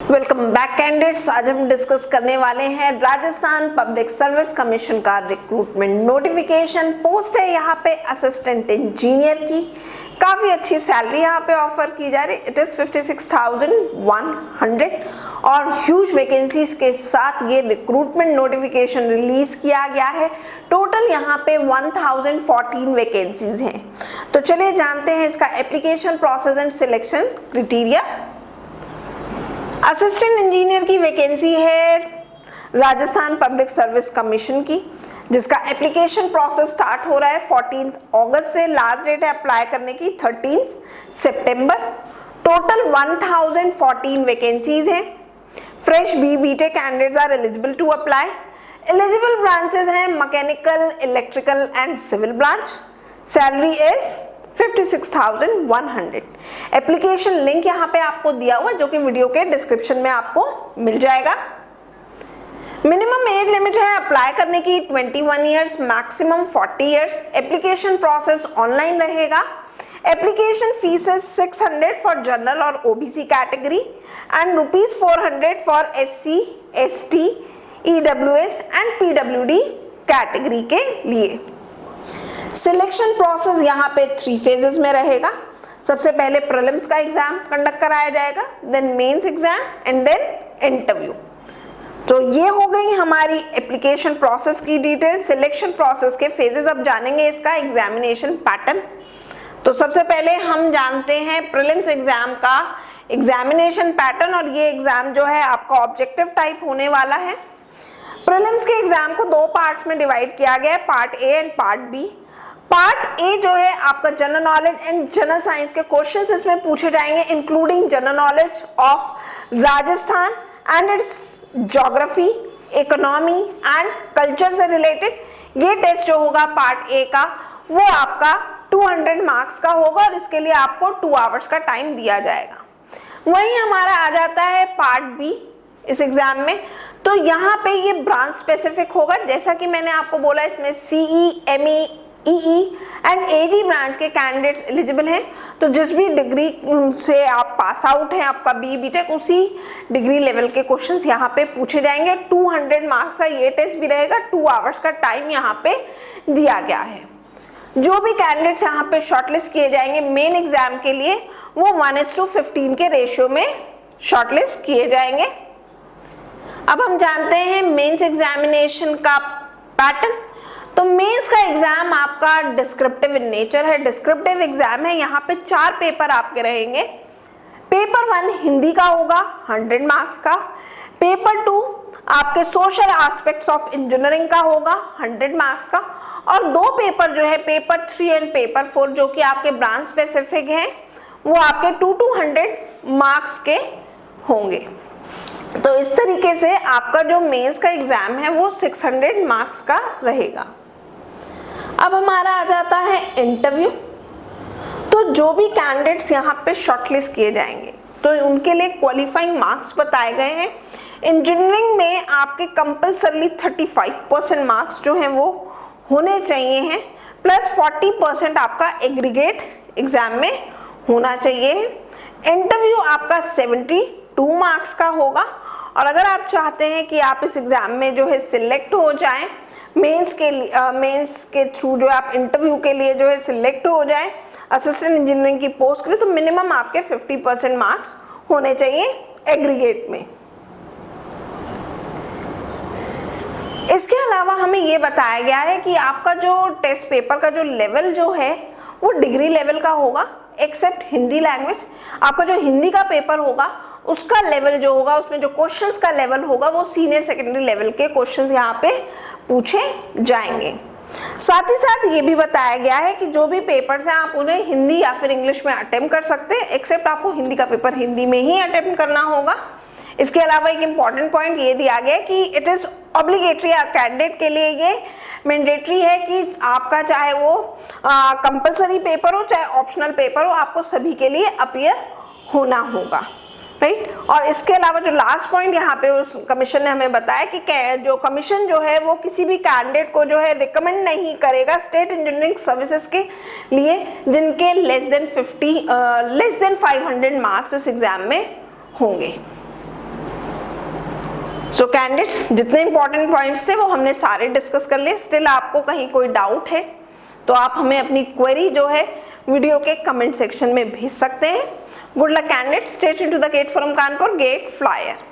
Welcome back candidates. आज हम discuss करने वाले हैं राजस्थान पब्लिक सर्विस कमीशन का रिक्रूटमेंट नोटिफिकेशन। पोस्ट है यहाँ पे असिस्टेंट इंजीनियर की। काफ़ी अच्छी सैलरी यहाँ पे ऑफर की जा रही है। इट इज़ 56,100 और ह्यूज वैकेंसीज के साथ ये रिक्रूटमेंट नोटिफिकेशन रिलीज किया गया है। टोटल यहाँ पे 1014 वैकेंसीज हैं। तो चलिए जानते हैं इसका application process and selection criteria. Assistant engineer की वैकेंसी है राजस्थान पब्लिक सर्विस कमीशन की, जिसका एप्लीकेशन प्रोसेस स्टार्ट हो रहा है 14 अगस्त से। लास्ट डेट है अप्लाई करने की 13 सितंबर। टोटल 1014 वैकेंसीज हैं। Fresh BTech candidates are eligible to apply. Eligible branches हैं mechanical, electrical and civil branch. Salary is 56,100। Application link यहाँ पे आपको दिया हुआ है, जो कि वीडियो के डिस्क्रिप्शन में आपको मिल जाएगा। मिनिमम एज लिमिट है अप्लाई करने की 21 years, maximum 40 years. Application process online रहेगा। एप्लीकेशन फीस है 600 फॉर जनरल और OBC category and ₹400 for SC, ST, EWS and PWD category के लिए। सिलेक्शन प्रोसेस यहाँ पे 3 फेजेस में रहेगा। सबसे पहले प्रीलिम्स का एग्जाम कंडक्ट कराया जाएगा, then mains exam and then interview. तो ये हो गई हमारी एप्लीकेशन प्रोसेस की डिटेल। सिलेक्शन प्रोसेस के फेजेस अब जानेंगे इसका एग्जामिनेशन पैटर्न। तो सबसे पहले हम जानते हैं प्रीलिम्स एग्जाम का एग्जामिनेशन पैटर्न, और ये एग्जाम जो है आपका ऑब्जेक्टिव टाइप होने वाला है। प्रीलिम्स के एग्जाम को 2 पार्ट्स में डिवाइड किया गया है, part A and part B. Part A जो है आपका general knowledge and general science के क्वेश्चंस इसमें पूछे जाएंगे, including general knowledge of Rajasthan and its geography, economy and culture से रिलेटेड। ये टेस्ट जो होगा पार्ट ए का वो आपका 200 मार्क्स का होगा और इसके लिए आपको 2 आवर्स का टाइम दिया जाएगा। वहीं हमारा आ जाता है पार्ट बी इस एग्जाम में। तो यहाँ पे ये ब्रांच स्पेसिफिक होगा, जैसा कि मैंने आपको बोला इसमें CE, ME, EE and AG branch के कैंडिडेट्स एलिजिबल हैं। तो जिस भी डिग्री से आप पास आउट हैं, आपका बीटेक, उसी डिग्री लेवल के क्वेश्चंस यहाँ पे पूछे जाएंगे। 200 मार्क्स का ये टेस्ट भी रहेगा। 2 आवर्स का टाइम यहाँ पे दिया गया है। जो भी कैंडिडेट्स यहाँ पे शॉर्टलिस्ट किए जाएंगे मेन एग्जाम के लिए, वो 1:15 के रेशियो में शॉर्टलिस्ट किए जाएंगे। अब हम जानते हैं मेंस एग्जामिनेशन का पैटर्न। तो मेंस का एग्जाम आपका डिस्क्रिप्टिव इन नेचर है। डिस्क्रिप्टिव एग्जाम है, यहाँ पे 4 पेपर आपके रहेंगे। पेपर 1 हिंदी का होगा 100 मार्क्स का। पेपर 2 आपके सोशल एस्पेक्ट्स ऑफ इंजीनियरिंग का होगा 100 मार्क्स का। और 2 पेपर जो है पेपर 3 एंड पेपर 4 जो कि आपके ब्रांच स्पेसिफिक हैं, वो आपके 200 मार्क्स के होंगे। तो इस तरीके से आपका जो मेंस का एग्जाम है वो 600 मार्क्स का रहेगा। अब हमारा आ जाता है इंटरव्यू। तो जो भी कैंडिडेट्स यहाँ पे शॉर्टलिस्ट किए जाएंगे तो उनके लिए क्वालिफाइंग मार्क्स बताए गए हैं। इंजीनियरिंग में आपके कंपल्सरली 35% मार्क्स जो हैं वो होने चाहिए हैं, प्लस 40% आपका एग्रीगेट एग्जाम में होना चाहिए। इंटरव्यू आपका 72 मार्क्स का होगा। और अगर आप चाहते हैं कि आप इस एग्जाम में जो है सिलेक्ट हो जाएं, मेंस के थ्रू जो आप इंटरव्यू के लिए जो है सिलेक्ट हो जाएं असिस्टेंट इंजीनियरिंग की पोस्ट के लिए, तो मिनिमम आपके 50% मार्क्स होने चाहिए एग्रीगेट में। इसके अलावा हमें ये बताया गया है कि आपका जो टेस्ट पेपर का जो लेवल जो है वो डिग्री लेवल का होगा, एक्सेप्ट हिंदी लैंग्वेज। आपका जो हिंदी का पेपर होगा उसका लेवल जो होगा, उसमें जो क्वेश्चंस का लेवल होगा वो सीनियर सेकेंडरी लेवल के क्वेश्चंस यहाँ पे पूछे जाएंगे। साथ ही साथ ये भी बताया गया है कि जो भी पेपर्स हैं आप उन्हें हिंदी या फिर इंग्लिश में अटेम्प्ट कर सकते हैं, एक्सेप्ट आपको हिंदी का पेपर हिंदी में ही अटेम्प्ट करना होगा। इसके अलावा एक इम्पॉर्टेंट पॉइंट ये दिया गया है कि इट इज ऑब्लिगेटरी कैंडिडेट के लिए, ये मैंडेटरी है कि आपका चाहे वो कंपलसरी पेपर हो चाहे ऑप्शनल पेपर हो, आपको सभी के लिए अपीयर होना होगा, राइट। और इसके अलावा जो लास्ट पॉइंट यहाँ पे उस कमीशन ने हमें बताया कि जो कमीशन जो है वो किसी भी कैंडिडेट को जो है रिकमेंड नहीं करेगा स्टेट इंजीनियरिंग सर्विसेज के लिए जिनके लेस देन 500 मार्क्स इस एग्जाम में होंगे। सो कैंडिडेट्स, जितने इंपॉर्टेंट पॉइंट्स थे वो हमने सारे डिस्कस कर लिए। स्टिल आपको कहीं कोई डाउट है तो आप हमें अपनी क्वेरी जो है वीडियो के कमेंट सेक्शन में भेज सकते हैं। Good luck candidates, stay tuned to the gate from Kanpur, gate flyer.